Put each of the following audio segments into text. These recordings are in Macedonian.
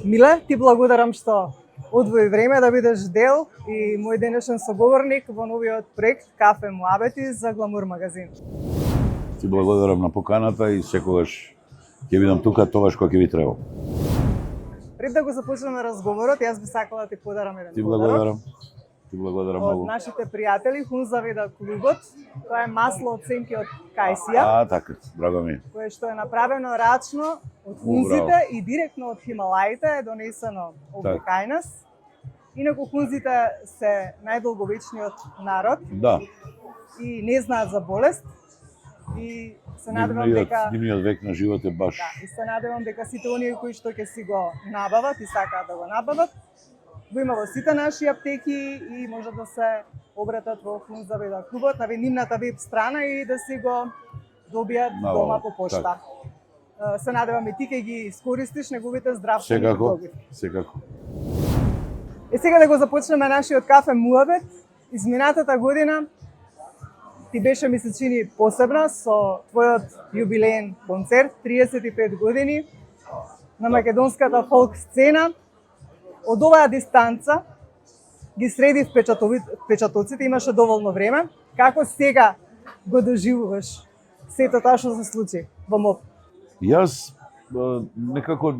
Миле, ти благодарам што одвои време да бидеш дел и мој денешен соговорник во новиот проект Кафе Муабети за Гламур магазин. Ти благодарам на поканата и секогаш ќе бидам тука тогаш кога ќе ви треба. Пред да го започнеме разговорот, јас би сакала да ти подарам еден Ти подарок. Ти благодарам Од многу. нашите пријатели Хунзаведа клубот. Тоа е масло од сенки од кајсија, Така, драго ми. кое што е направено рачно од хунзите и директно од Хималаите е донесено овде кај нас. Инаку хунзите се најдолговечниот народ Да. и не знаат за болест. И се надевам дека нивниот век на живот е баш. Да, и се надевам дека сите оние кои што ќе си го набават и сакаат да го набават, го има во сите наши аптеки и може да се обратат во Хунзаведа клубот на нивната веб страна и да си го добијат дома по пошта. Се надевам и ти ќе ги искористиш неговите здравствени добавки. Секако. Сега да го започнеме нашиот кафе Муабет. Изминатата година ти беше, ми се чини, посебна со твојот јубилеен концерт, 35 години на македонската фолк сцена. Од оваа дистанца ги среди впечатоците, имаше доволно време. Како сега го доживуваш сето тоа што се случи во МОП? Јас некако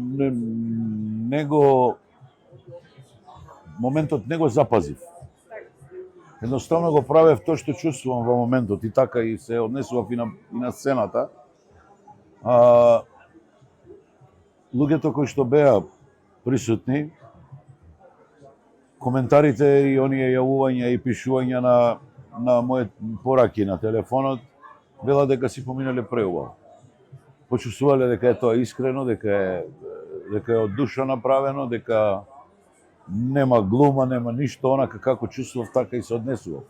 моментот не го запазив. Едноставно го правев тоа што чувствувам во моментот и така и се однесував и на сцената. Луѓето кои што беа присутни, коментарите и оние јавувања и пишувања на мојот пораки на телефонот вела дека си поминале преубаво. Почувствувале дека е тоа искрено, дека е од душа направено, дека нема глума, нема ништо, онака како чувствував, така и се однесував.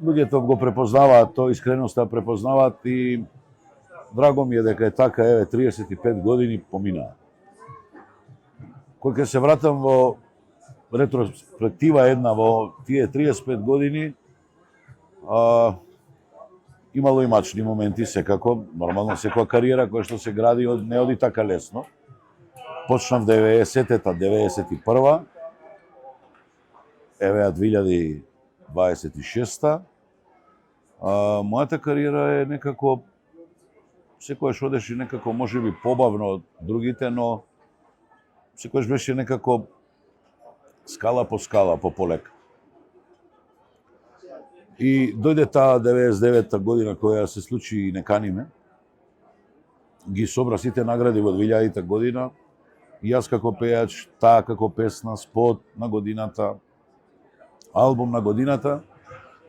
Луѓето го препознаваат, тоа искреноста препознаваат и драго ми е дека е така, еве, 35 години поминаа. Кога ќе се вратам во ретроспектива една во тие 35 години, имало и мачни моменти, секако, нормално секоја кариера која што се гради не оди така лесно. Почнав 90-та, 91-та, еве 2026-та. Мојата кариера е некако, секојаш одеше некако можеби побавно од другите, но секојаш беше некако скала по скала, по полека. И дојде таа 99-та година која се случи и не каниме. Ги собра сите награди во 2000-та година. И јас како пејач, таа како песна, спот на годината, албум на годината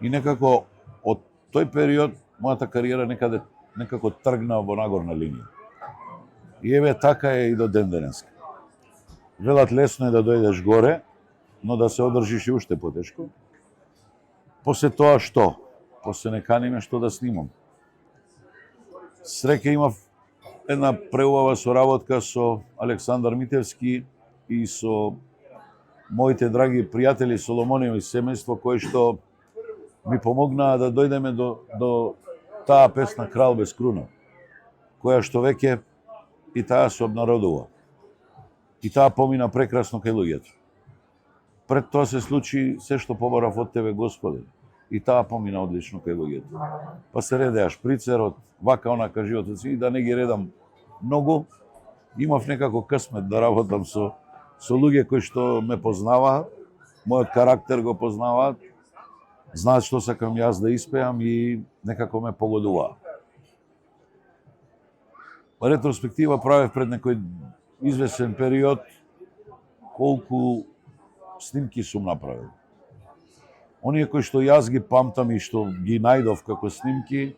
и некако од тој период мојата кариера некако тргна во нагорна линија. И еве така е и до ден денеска. Велат лесно е да дојдеш горе, но да се одржиш и уште потешко. После тоа што? После не каниме што да снимам. Среќа имав една преубава соработка со Александар Митевски и со моите драги пријатели Соломониеви семејство, кои што ми помогнаа да дојдеме до таа песна Крал без круна, која што веќе и таа се обнародува. И таа помина прекрасно кај луѓето. Пред тоа се случи Се што побарав од тебе, Господи. И таа помина одлично кај луѓето. Па се редеа Шприцерот, вака онака животот си, и да не ги редам многу, имав некако късмет да работам со луѓе кои што ме познаваат, мојот карактер го познаваат, знаат што сакам јас да испеам и некако ме погодуваат. Ретроспектива правев пред некој извесен период колку снимки сум направил. Оние кои што јас ги памтам и што ги најдов како снимки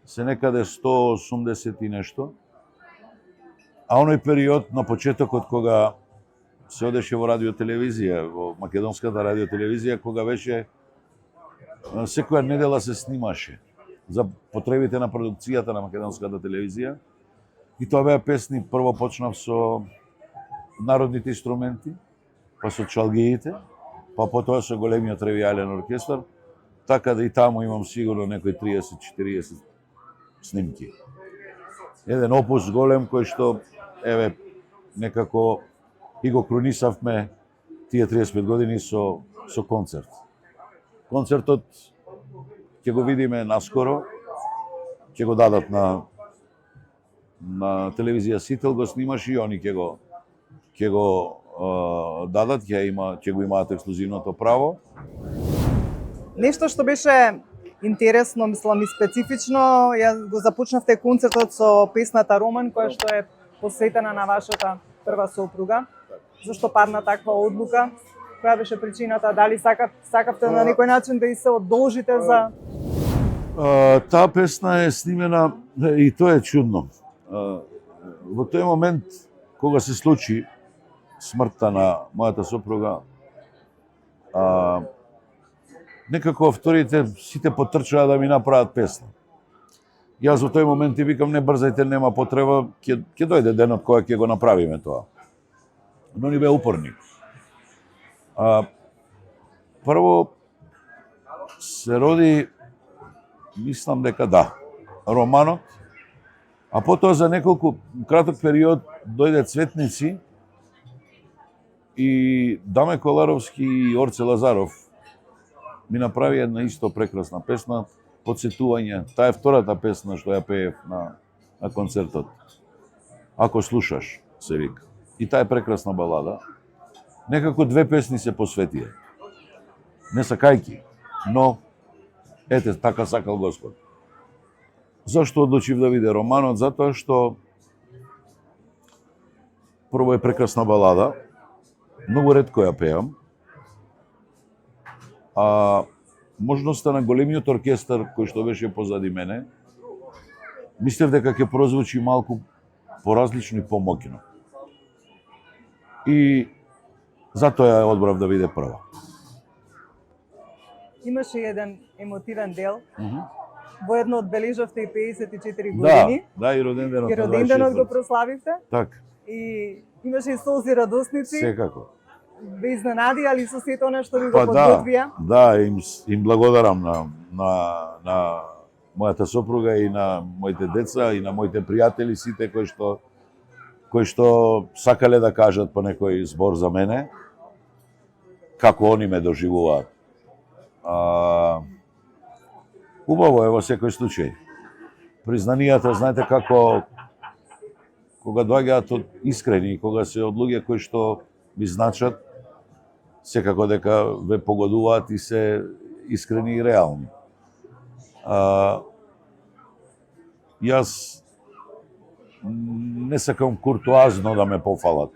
се некаде 180 и нешто. А оној период на почетокот кога се одеше во радиотелевизија, во македонската радиотелевизија, кога беше секоја недела се снимаше за потребите на продукцијата на македонската телевизија. И тоа беа песни, прво почнав со народните инструменти, па со чалгиите, па потоа со големиот ревијален оркестар, така да и таму имам сигурно некои 30-40 снимки. Еден опус голем кој што, еве, некако и го крунисавме тие 35 години со концерт. Концертот ќе го видиме наскоро, ќе го дадат на телевизија Сител, го снимаш и они ќе го дадат, ќе го имаат ексклузивното право. Нешто што беше интересно, мислам и специфично, ја го започнавте концертот со песната Роман, која што е посветена на вашата прва сопруга. Зашто падна таква одлука? Која беше причината? Дали сакавте на некој начин да и се одолжите за... Таа песна е снимена, и тоа е чудно. Во тој момент, кога се случи смртта на мојата сопруга, некако авторите сите потрчаа да ми направат песна. Јас во тој момент и викам, не брзајте, нема потреба, ќе дојде денот кога ќе го направиме тоа. Но ни бе упорни. Прво се роди, мислам дека да, романот, а потоа за неколку краток период дојде Цветници и Даме Коларовски и Орце Лазаров ми направи една исто прекрасна песна, Подсетување. Таа е втората песна што ја пеев на концертот. Ако слушаш, се вика. И таа е прекрасна балада. Некако две песни се посветија. Не сакајки, но ете, така сакал Господ. Зашто одлучив да виде романот? Затоа што прво е прекрасна балада, многу ретко ја пеам, а можноста на големиот оркестар кој што беше позади мене, мислев дека ќе прозвучи малку поразлично и помоќно. И затоа ја одбрав да биде прва. Имаше еден емотивен дел. Во едно одбележавте и 54 години. Да, и роден денот. И роден денот го прославивте. Така. И имаше и солзи радосници. Секако. Ве изненади, али со сето она што ви го подготвија? Да, им благодарам на мојата сопруга и на моите деца и на моите пријатели, сите кои што сакале да кажат по некој збор за мене, како они ме доживуваат. Убаво е во секој случај. Признанијата, знаете како, кога доаѓаат од искрени, кога се од луѓе кои што ви значат, секако дека ве погодуваат и се искрени и реални. Јас не сакам куртуазно да ме пофалат.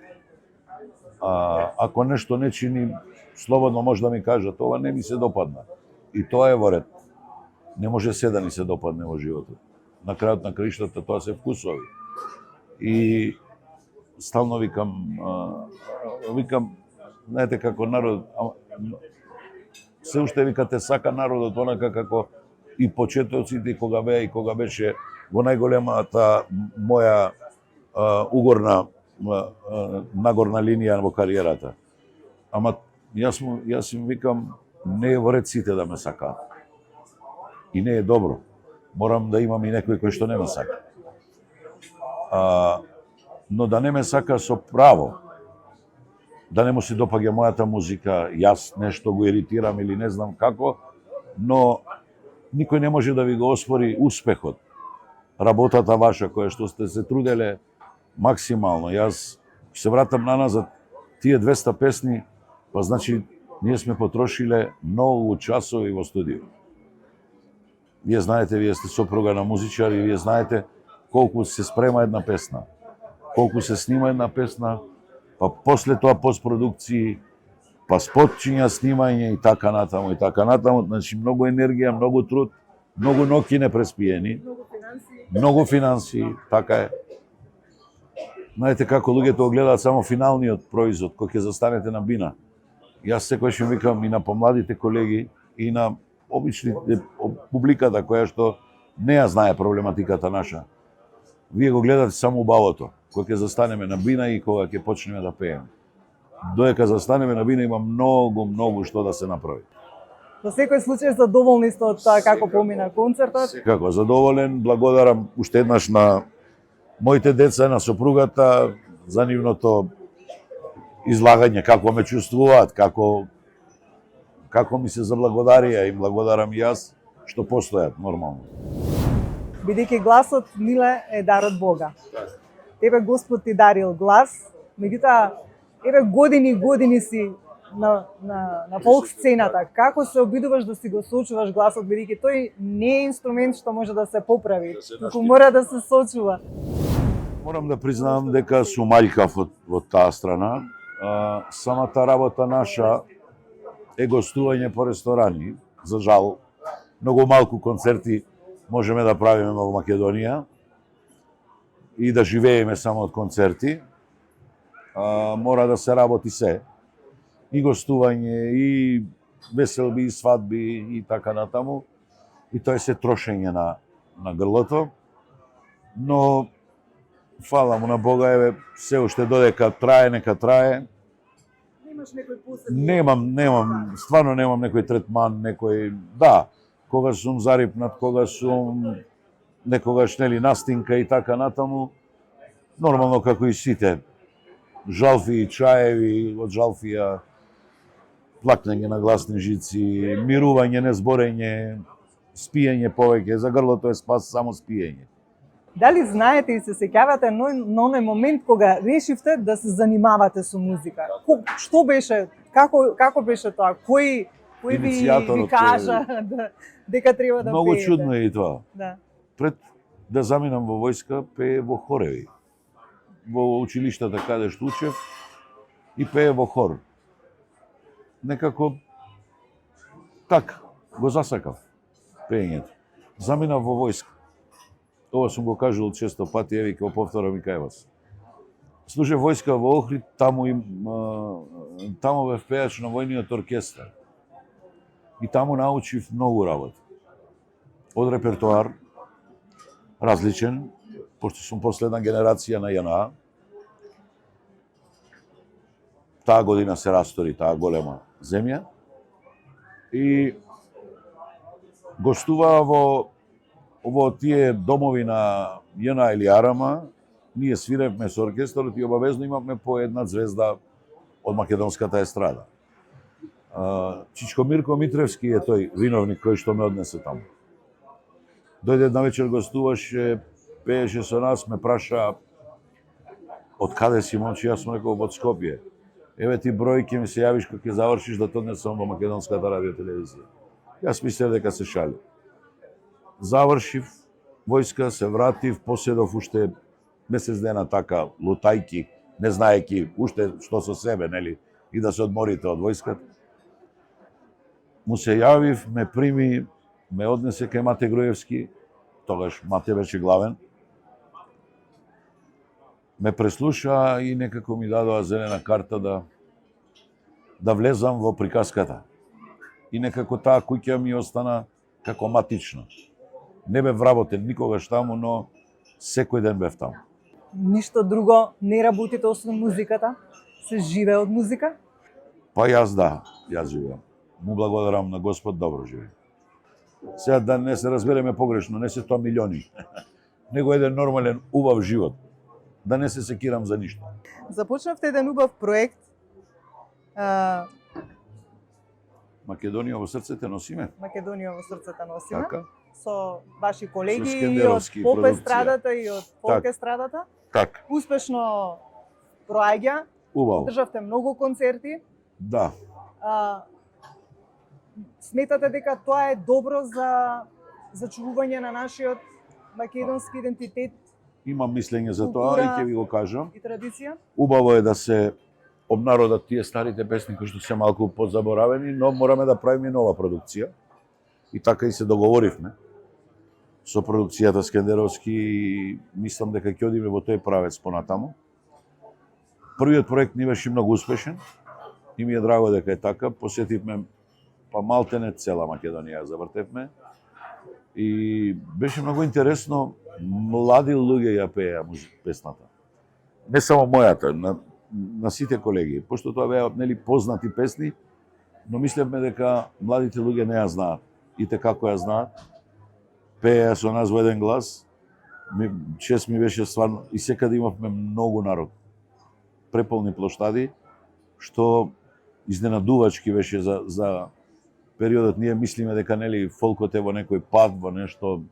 Ако нешто не чини, слободно може да ми кажат, ова не ми се допадна. И тоа е во ред. Не може се да ни се допадне во животот. На крајот на краиштата тоа се вкусови. И стално викам, знаете како народ, се уште викате сака народот онака како и почетоците кога беа и кога беше во најголемата моја угорна нагорна линија во кариерата. Ама јас им викам, не е во ред сите да ме сакаат. И не е добро. Морам да имам и некој кој што не ме сака. Но да не ме сака со право, да не му се допаѓа мојата музика, јас нешто го иритирам или не знам како, но никој не може да ви го оспори успехот, работата ваша која што сте се труделе максимално. Јас се вратам на назад, тие 200 песни, па значи ние сме потрошиле многу часови во студио. Вие знаете, вие сте сопруга на музичар и вие знаете колку се спрема една песна, колку се снима една песна, па после тоа постпродукции, па спотчиња, снимање и така натаму и така натаму. Значи многу енергија, многу труд, многу ноќи непреспиени, многу финансии, така е. Знаете како луѓето гледаат само финалниот производ, кој ќе застанете на бина. Јас секојаш им викам и на помладите колеги и на обичните публиката која што не ја знае проблематиката наша. Вие го гледате само убавото, кога ќе застанеме на бина и кога ќе почнеме да пееме. Додека застанеме на бина има многу што да се направи. Во секој случај задоволни сте од тоа како помина концертот? Како задоволен, благодарам уште еднаш на моите деца, на сопругата за нивното излагање, како ме чувствуваат, како ми се заблагодарија, им благодарам и јас што постојат нормално. Бидејќи гласот, Миле, е дар од Бога. Тебе Господ ти дарил глас, меѓутоа, еве години си на фолк сцената. Како се обидуваш да си го сочуваш гласот, бидејќи тој не е инструмент што може да се поправи, туку мора да се сочува. Морам да признавам дека сум аljкав од таа страна. Самата работа наша е гостување по ресторани. За жал, многу малку концерти можеме да правиме во Македонија и да живееме само од концерти. Мора да се работи се. И гостување, и веселби, и свадби, и така натаму. И тоа е се трошење на грлото. Но, фала му на Бога, еве, се уште додека трае, нека трае. Немаш некој посебен? Немам, стварно немам некој третман, да, кога сум зарипнат, кога сум некогаш, настинка и така натаму, нормално како и сите. Жалфи, чаеви, од жалфија, плакнење на гласни жици, мирување, незборење, спиење повеќе. За грлото е спас само спиење. Дали знаете и се сеќавате на оној момент кога решивте да се занимавате со музика? Што беше? Како беше тоа? Кој ви кажа дека треба да пеете? Многу чудно е и тоа. Да. Пред да заминам во војска, пее во хореви. Во училиштата каде што учев и пее во хор. Некако така го засакав пеењето. Заминав во војска. Ова сум го кажал често пати, еви ќе го повторам и кај вас. Служев војска во Охрид, таму бев пеач на војниот оркестар. И таму научив многу работа. Од репертоар, различен, пошто сум последна генерација на JNA. Таа година се растори таа голема земја. И гостуваа во тие домови на JNA или Арама, ние свиревме со оркестарот и обавезно имавме по една звезда од македонската естрада. Чичко Мирко Митревски е тој виновник кој што ме однесе таму. Дојде една вечер, гостуваше, пееше со нас, ме праша од каде си, момче, јас сум рекол од Скопје. Еве ти број, ќе ми се јавиш кога ќе завршиш да те однесам во македонската радиотелевизија. Јас мислев дека се шали. Завршив војска, се вратив, поседов уште месец дена така, лутајки, не знаеки уште што со себе, нели, и да се одморите од војската. Му се јавив, ме прими, ме однесе кај Мате Груевски, тогаш Мате беше главен. Ме преслуша и некако ми дадоа зелена карта да влезам во приказката. И некако таа куќа ми остана како матична. Не бев вработен никогаш таму, но секој ден бев таму. Ништо друго не работите освен музиката? Се живее од музика? Па јас живеам. Му благодарам на Господ, добро живеам. Сега да не се разбереме погрешно, не се тоа милиони. Него еден нормален, убав живот. Да не се секирам за ништо. Започнавте еден убав проект. Македонија во срцете носиме. Македонија во срцете носиме. Така. Со ваши колеги Со и од Скендеровски поп продукција. естрадата и од фолк естрадата. Така. Успешно проаѓа. Убаво. Државте многу концерти. Да. Сметате дека тоа е добро за чувување на нашиот македонски идентитет? Имам мислење за тоа и ќе ви го кажам. И традиција? Убаво е да се обнародат тие старите песни кои што се малку подзаборавени, но мораме да правиме нова продукција. И така и се договоривме со продукцијата Скендеровски и мислам дека ќе одиме во тој правец понатаму. Првиот проект ни беше многу успешен и ми е драго дека е така. Посетивме па малтене цела Македонија завртевме и беше многу интересно. Млади луѓе ја пееа песната. Не само мојата, на сите колеги, пошто тоа беа познати песни, но мислевме дека младите луѓе не ја знаат. И те како ја знаат, пееа со нас во еден глас. Чест ми беше стварно и секаде имавме многу народ. Преполни плоштади што изненадувачки беше за периодот. Ние мислиме дека нели фолкот е во некој пат, во нешто,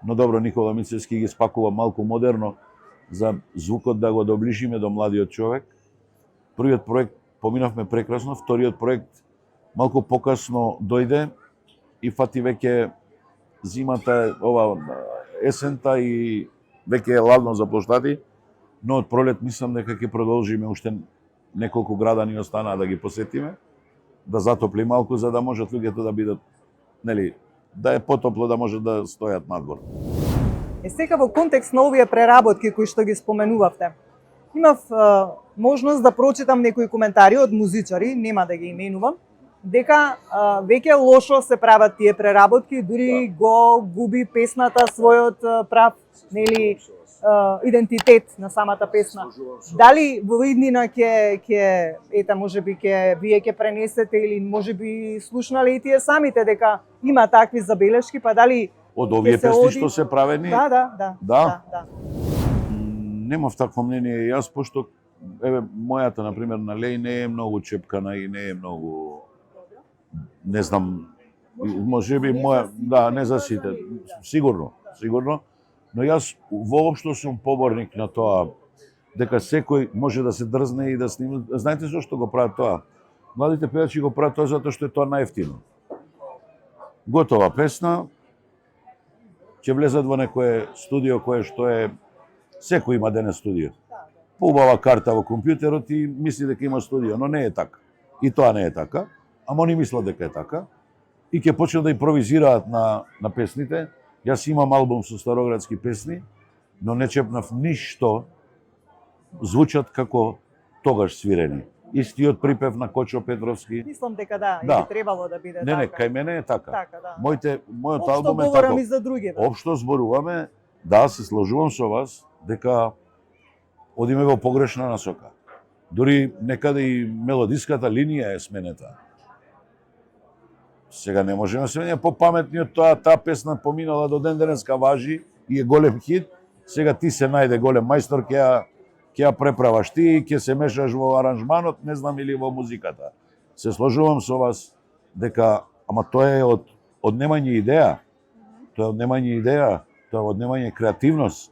но добро, Никола Мицевски ги спакува малку модерно за звукот да го доближиме до младиот човек. Првиот проект поминавме прекрасно, вториот проект малку покасно дојде и фати веќе зимата, ова есента и веќе е ладно за плоштади, но од пролет мислам дека ќе продолжиме, уште неколку града ни останаа да ги посетиме, да затопли малку за да можат луѓето да бидат, нели, да е потопло, да може да стојат надвор. Сега во контекст на овие преработки кои што ги споменувавте, имав можност да прочитам некои коментари од музичари, нема да ги именувам, дека веќе лошо се прават тие преработки, дури го губи песната својот прав, нели, идентитет на самата песна. Дали во иднина ќе ета можеби вие ќе пренесете или можеби слушнале и тие самите дека има такви забелешки, па дали од овие песни што се правени? Да. Немав такво мнение јас, пошто еве мојата на пример на Леј не е многу чепкана и не е многу, не знам, можеби моја, да, не за сите, сигурно, но јас воопшто сум поборник на тоа дека секој може да се дрзне и да снима. Знаете зошто го прават тоа? Младите певачи го прават тоа затоа што е тоа најевтино. Готова песна, ќе влезат во некое студио кое што е, секој има денес студио. Поубава карта во компјутерот и мисли дека има студио, но не е така. И тоа не е така, ама они мислат дека е така. И ќе почнат да импровизираат на песните. Јас имам албум со староградски песни, но не чепнав ништо, звучат како тогаш свирени. Истиот припев на Кочо Петровски. Мислам дека да, би требало да биде така. Не, кај мене е така. Така, да. Мојот албум е така. Општо говорам и за други. Општо зборуваме, да, се сложувам со вас, дека одиме во погрешна насока. Дури некаде и мелодиската линија е сменета. Сега не можеме да се мене попаметни од тоа, таа песна поминала до ден денеска важи и е голем хит, сега ти се најде голем мајстор, ќе ја преправаш ти и ќе се мешаш во аранжманот, не знам, или во музиката. Се сложувам со вас дека, ама тоа е од немање идеја, тоа е од немање идеја, тоа е од немање креативност.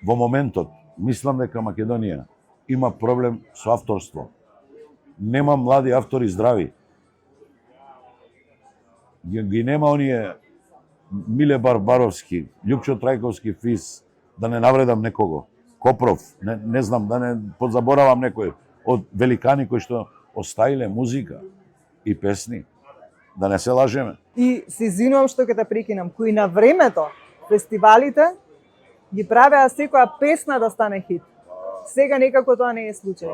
Во моментот, мислам дека Македонија има проблем со авторство. Нема млади автори здрави. Ги нема оние Миле Барбаровски, Љупчо Трајковски Фис, да не навредам некого, Копров, не знам, да не подзаборавам некој од великани кои што оставиле музика и песни. Да не се лажеме. И се извинувам што ќе те прекинам, кои на времето фестивалите ги правеа секоја песна да стане хит. Сега некако тоа не е случај.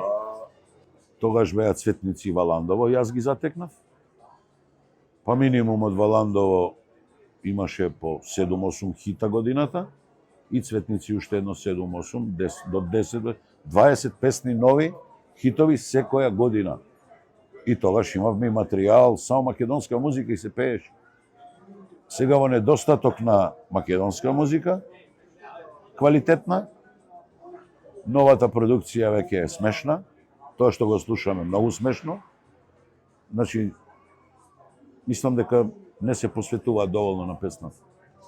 Тогаш беа Цветници и Валандово, јас ги затекнав. Па минимум од Валандово имаше по 7-8 хита годината и Цветници уште едно 7-8, до 10, 20 песни нови, хитови секоја година. И тогаш имавме и материјал, само македонска музика и се пееше. Сега во недостаток на македонска музика, квалитетна, новата продукција веќе е смешна, тоа што го слушаме многу смешно. Значи, мислам дека не се посветува доволно на песната.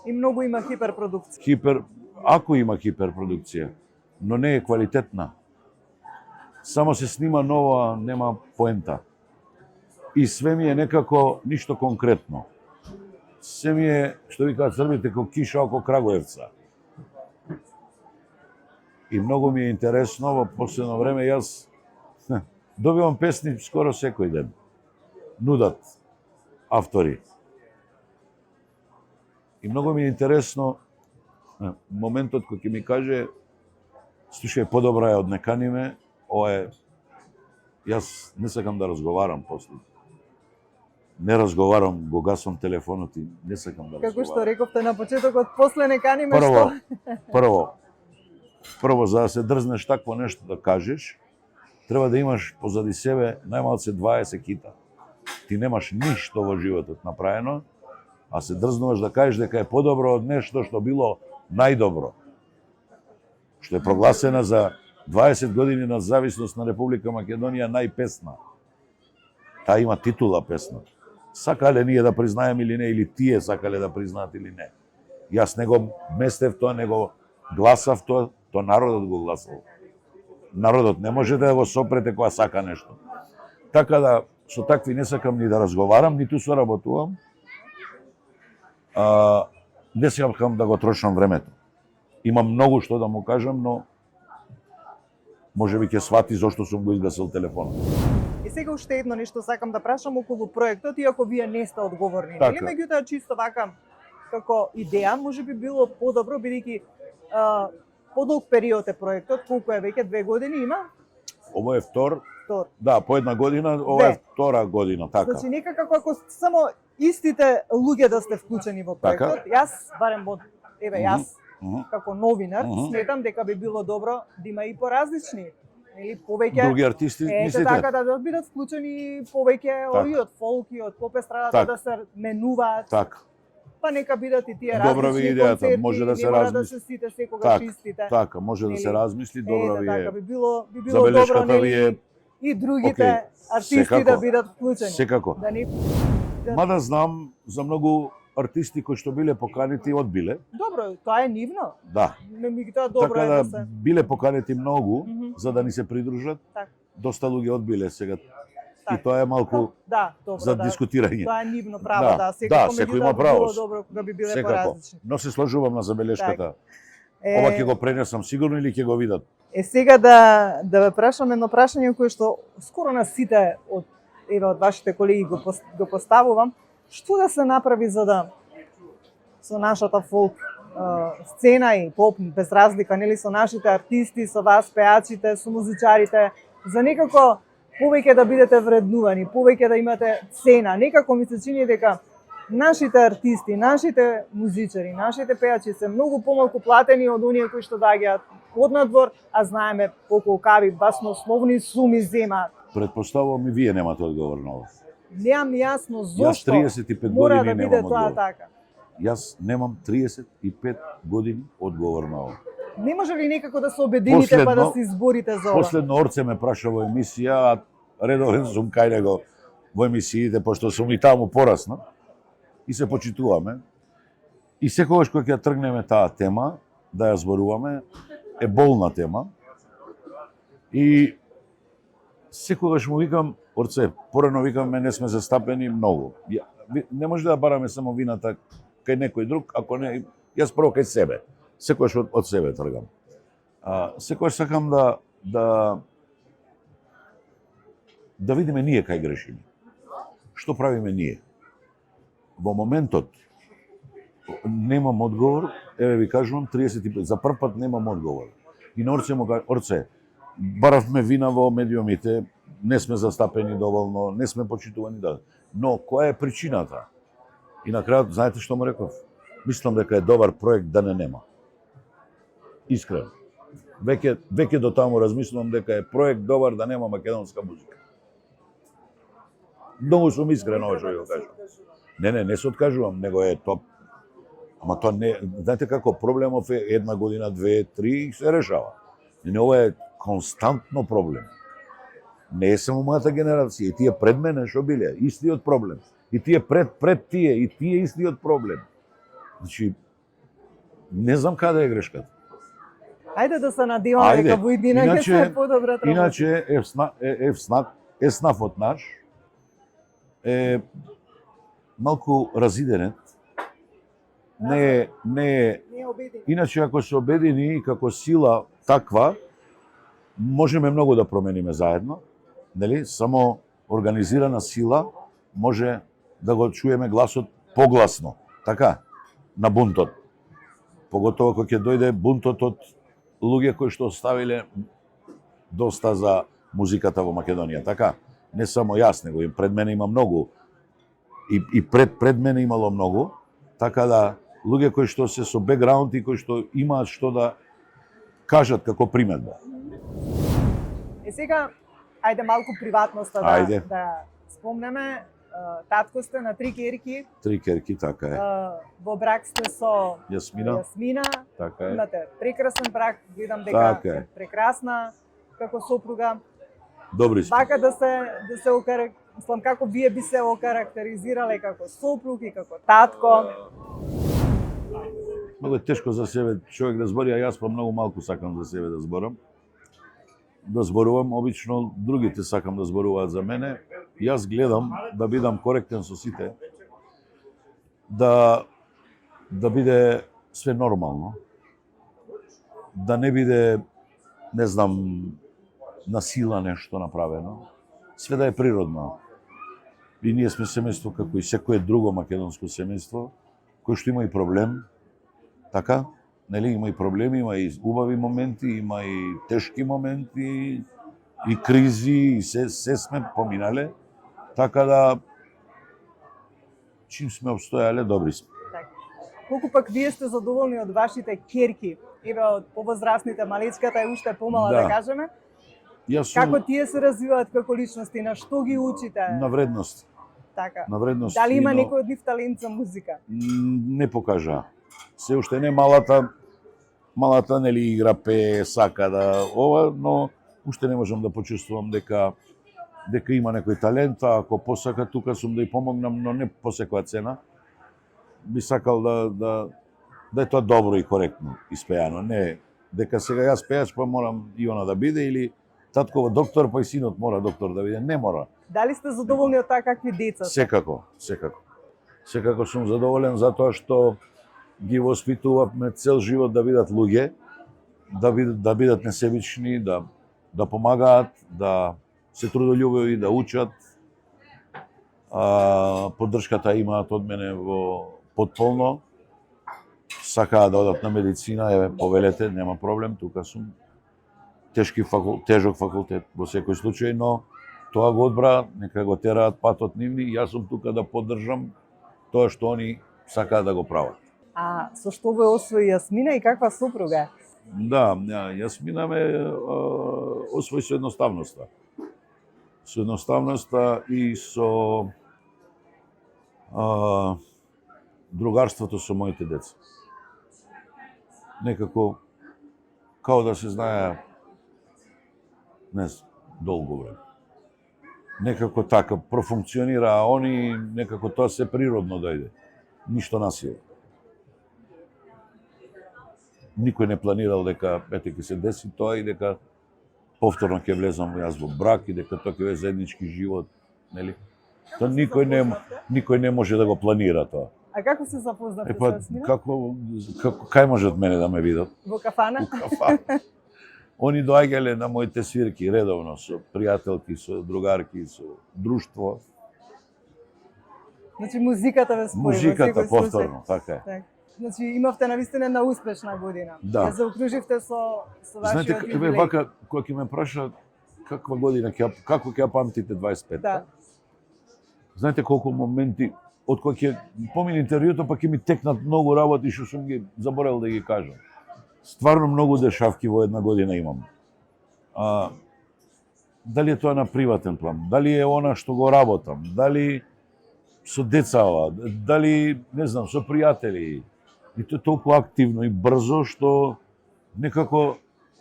И многу има хиперпродукција. Ако има хиперпродукција, но не е квалитетна. Само се снима нова, нема поента. И све ми е некако ништо конкретно. Се ми е, што ви кажат србите, како киша око Крагуевца. И многу ми е интересно, во последно време јас добивам песни скоро секој ден. Нудат автори. И многу ми е интересно моментот кој ќе ми каже слушај, подобра е од неканиме, ова е... Јас не сакам да разговарам после. Не разговарам, го гасам телефонот и не сакам да разговарам. Како што рековте на почетокот, после неканиме што? Прво, за да се дрзнеш такво нешто да кажеш, треба да имаш позади себе најмалце 20 хита. Ти немаш ништо во животот направено, а се дрзнуваш да кажеш дека е подобро од нешто што било најдобро. Што е прогласена за 20 години на зависност на Република Македонија најпесна. Таа има титула песна. Сакале ние да признаеме или не, или тие сакале да признаат или не. Јас не го местев тоа, не го гласав тоа, тоа народот го гласал. Народот не може да го сопрете кога сака нешто. Така да, со такви не сакам ни да разговарам, ниту соработувам. Не сакам да го трошам времето. Имам многу што да му кажам, но може би ќе свати зошто сум го изгасил телефонот. И сега уште едно нешто сакам да прашам околу проектот, иако вие не сте одговорни. Така. Нели, меѓутоа чисто вака како идеја, може би било подобро, бидејќи подолг период е проектот, колку е веќе 2 години има? Ово е втор, Втор. да, по една година, ова е Две. втора година, така. Значи некако ако само истите луѓе да сте вклучени во Така. проектот, јас барем од јас Мгм. како новинар Мгм. сметам дека би било добро да има и поразлични, или повеќе Други артисти, ете мислите? така да бидат вклучени повеќе Така. овие од фолк и од поп естрадата Така. да се менуваат. Така, Па нека бидат и тие Добра ви различни идејата, концерти, може да се не мора да размисли. се сите секогаш Така, истите. така, може да Нели? се размисли, добро ви Така е. би било Забелешката добро нели ви е- и другите Океј, артисти секако. да бидат вклучени. Секако. Да не Мада знам за многу артисти кои што биле поканети и одбиле. Добро, тоа е нивно. Да. Меѓутоа добро Така е да да се. биле поканети многу Мгм. за да ни се придружат. Така. Доста луѓе одбиле сега. И Така. тоа е малку Да, добро, за да. дискутирање. Тоа е нивно право, Да, да. Секако, секој меѓутоа има би право. било добро кога би биле Секако. поразлични. Но се сложувам на забелешката. Е, Ова ќе го пренесам сигурно или ќе го видат? сега да ве прашам едно прашање кое што скоро на сите од вашите колеги го поставувам. Што да се направи за да со нашата фолк сцена и поп без разлика, нели, со нашите артисти, со вас пеачите, со музичарите, за некако повеќе да бидете вреднувани, повеќе да имате цена. Некако ми се чини дека нашите артисти, нашите музичари, нашите пеачи се многу помалку платени од оние кои што доаѓаат од надвор, а знаеме колку кави баснословни суми земаат. Предпоставувам и вие немате одговор на ова. Неам јасно Јас зошто 35 мора години да биде немам тоа одговор. така. Јас немам 35 години одговор на ова. Не може ли некако да се обедините па да Последно- се изборите за ова? Последно Орце ме праша во емисија, а редовен сум кај него во емисиите, пошто сум и таму порасна и се почитуваме. И секогаш кога ќе тргнеме таа тема, да ја зборуваме, е болна тема. И секогаш му викам, Орце, порано викам, не сме застапени многу. Не може да бараме само вината кај некој друг, ако не, јас прво кај себе. Секогаш од себе тргам. Секогаш сакам да видиме ние кај грешиме. Што правиме ние? Во моментот немам одговор, еве ви кажувам 35, за прв пат немам одговор. И на Орце му кажа, Орце, баравме вина во медиумите, не сме застапени доволно, не сме почитувани да. Но која е причината? И на крајот, знаете што му реков? Мислам дека е добар проект да не нема. Искрено. Веќе до таму размислувам дека е проект добар да нема македонска музика. Многу сум искрен ова што ја кажам. Не се откажувам, него е топ. Ама тоа не, знаете како, проблемов е една година, две, три и се решава. Не, ова е константно проблем. Не е само мојата генерација, и тие пред мене што биле, истиот проблем. И тие пред тие, и тие истиот проблем. Значи, не знам каде е грешката. Ајде да се надеваме Ајде. дека во иднина ќе се е подобра траба. Иначе еснафот наш е малку разиденет. Не е Не обиди. Иначе, ако се обедини и како сила таква, можеме многу да промениме заедно, нели? Само организирана сила може да го чуеме гласот погласно, така, на бунтот. Поготово кога ќе дојде бунтот од луѓе кои што оставиле доста за музиката во Македонија, така? Не само јас, него и пред мене има многу. И пред мене имало многу, така да луѓе кои што се со бекграунд и кои што имаат што да кажат како приметба. Сега, ајде малку приватноста Ајде. да спомнеме. татко сте на 3 ќерки. 3 ќерки, така е. Во брак сте со Јасмина, така е. Имате прекрасен брак, видам дека Така е. прекрасна како сопруга. Добри сме. Вака да се мислам како вие би се окарактеризирале како сопруг и како татко. Многу е тешко за себе човек да збори, а јас па многу малку сакам за себе да зборам. Да зборувам, обично другите сакам да зборуваат за мене. Јас гледам да бидам коректен со сите, да биде све нормално, да не биде, не знам, на сила нешто направено, све да е природно. И ние сме семејство како и секое друго македонско семејство, кој што има и проблем, така? Нели, има и проблеми, има и убави моменти, има и тешки моменти, и кризи, и се сме поминале. Така да, чим сме обстојале, добри сме. Така. Колку пак вие сте задоволни од вашите ќерки? Еве од повозрастните, малечката е уште помала да кажеме. Како тие се развиваат како личности, на што ги учите? На вредност. Така. На вредност. Дали има некој од нив талент за музика? Не покажа. Се уште не малата нели игра, пее, сака да ова, но уште не можам да почувствувам дека има некој талент, а ако посака тука сум да ја помогнам, но не по секоја цена. Би сакал да е тоа добро и коректно испеано, не дека сега јас пејач па морам и она да биде или татково доктор па и синот мора доктор да биде, не мора. Дали сте задоволни од тоа какви деца се? Секако. Секако сум задоволен затоа што ги воспитувавме цел живот да бидат луѓе, да бидат несебични, да помагаат, да се трудолюбиви, да учат. Поддршката имаат од мене во потполно. Сакаат да одат на медицина, еве, повелете, нема проблем, тука сум. Тежок факултет во секој случај, но тоа го одбра, нека го тераат патот нивни, јас сум тука да поддржам тоа што они сакаат да го прават. А со што ве освои Јасмина и каква сопруга? Да, Јасмина ме освои со едноставноста. Со едноставноста и со другарството со моите деца. Некако, као да се знае, не знам, долго време. Некако така профункционира, а они некако тоа се природно дојде. Ништо насила. Никој не планирал дека ете ќе се деси тоа и дека повторно ќе влезам јас во брак и дека тоа ќе биде заеднички живот, нели? Тоа никој не може да го планира тоа. А како се запознавте со Јасмина? Како кај можат мене да ме видат? Во кафана? Во кафана. Они доаѓале на моите свирки редовно со пријателки, со другарки, со друштво. Значи музиката ве спои. Музиката повторно, така е. Так. Значи имавте навистина една успешна година. Да. Ја заокруживте со вашиот Знаете, јубилеј. вака кога ќе ме праша каква година како ќе ја памтите 25-та? Да. Знаете колку моменти од кога ќе помине интервјуто па ќе ми текнат многу работи што сум ги заборал да ги кажам. Стварно многу дешавки во една година имам. Дали е тоа на приватен план, дали е она што го работам, дали со деца ова, дали, не знам, со пријатели. И тоа толку активно и брзо што некако,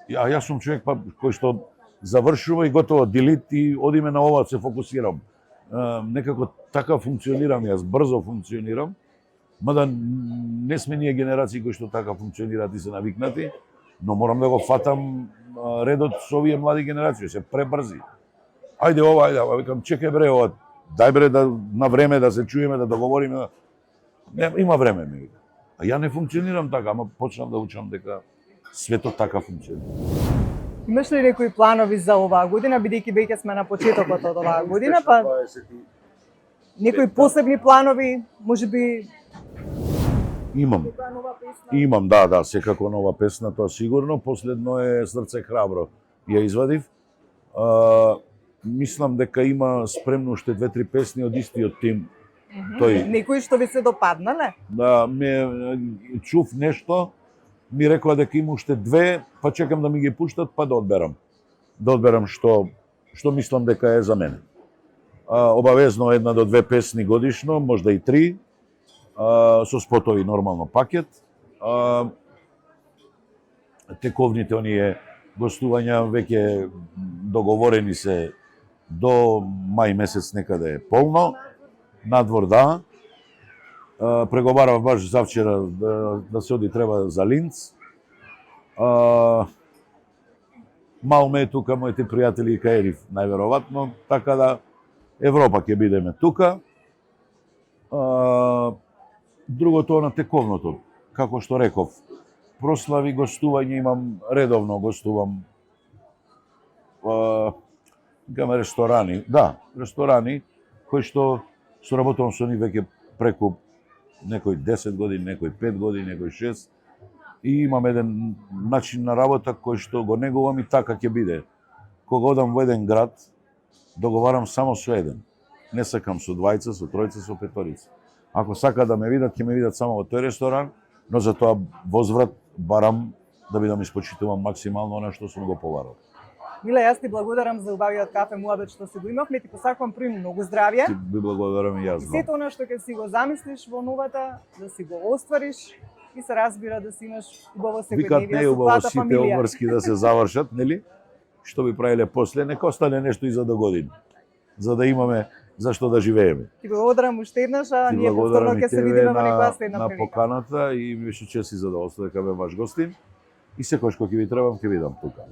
јас сум човек па кој што завршува и готово делит и одиме на ова, се фокусирам. Некако така функционирам јас, брзо функционирам. Мада не сме ние генерации кои што така функционираат и се навикнати, но морам да го фатам редот со овие млади генерации, се пребрзи. Ајде ова, викам, чекај бре ова, дај бре да на време да се чуеме, да договориме. Има време, ми вика. А ја не функционирам така, ама почнав да учам дека светот така функционира. Имаш ли некои планови за оваа година, бидејќи веќе сме на почетокот од оваа година, па некои посебни планови, можеби Имам, да, секако нова песна, тоа сигурно. Последно е Срце храбро, ја извадив. Мислам дека има спремно уште 2-3 песни од истиот тим. Некои што ви се допаднале? Да, чув нешто, ми рекоа дека има уште 2, па чекам да ми ги пуштат, па да одберам. Да одберам што мислам дека е за мене. обавезно 1 до 2 песни годишно, можда и 3, со спотови нормално пакет. Тековните оние гостувања веќе договорени се до мај месец некаде е полно. Надвор да. Преговарав баш завчера да се оди треба за Линц. Малме е тука, моите пријатели и каерив, најверојатно, така да Европа ќе бидеме тука. Другото на тековното, како што реков, прослави, гостување имам, редовно гостувам. Имаме ресторани, да, ресторани, кои што соработувам со нив веќе преку некој 10 години, некој 5 години, некој 6. И имам еден начин на работа кој што го негувам и така ќе биде. Кога одам во еден град, договарам само со еден. Не сакам со двајца, со тројца, со петорица. Ако сакаат да ме видат, ќе ме видат само во тој ресторан, но за тоа возврат барам да бидам испочитувам максимално она што сум го побарал. Миле, јас ти благодарам за убавиот кафе муабет што се го имавме, ти посакувам при многу здравје. Ти би благодарам и јас. И сето она што ќе си го замислиш во новата, да си го оствариш и се разбира да си имаш убаво секојдневие со Викат не е убаво твојата сите фамилија. обврски да се завршат, нели? Што би правиле после, нека остане нешто и за до години. За да имаме зашто да живееме. Ти благодарам уште еднаш, а Ти ние повторно благодарам и ќе се тебе видиме во некоја следна на прилика. поканата и ми беше чест и задоволство дека бе ваш гостин. И секојаш кога ќе ви требам, ќе видам тука.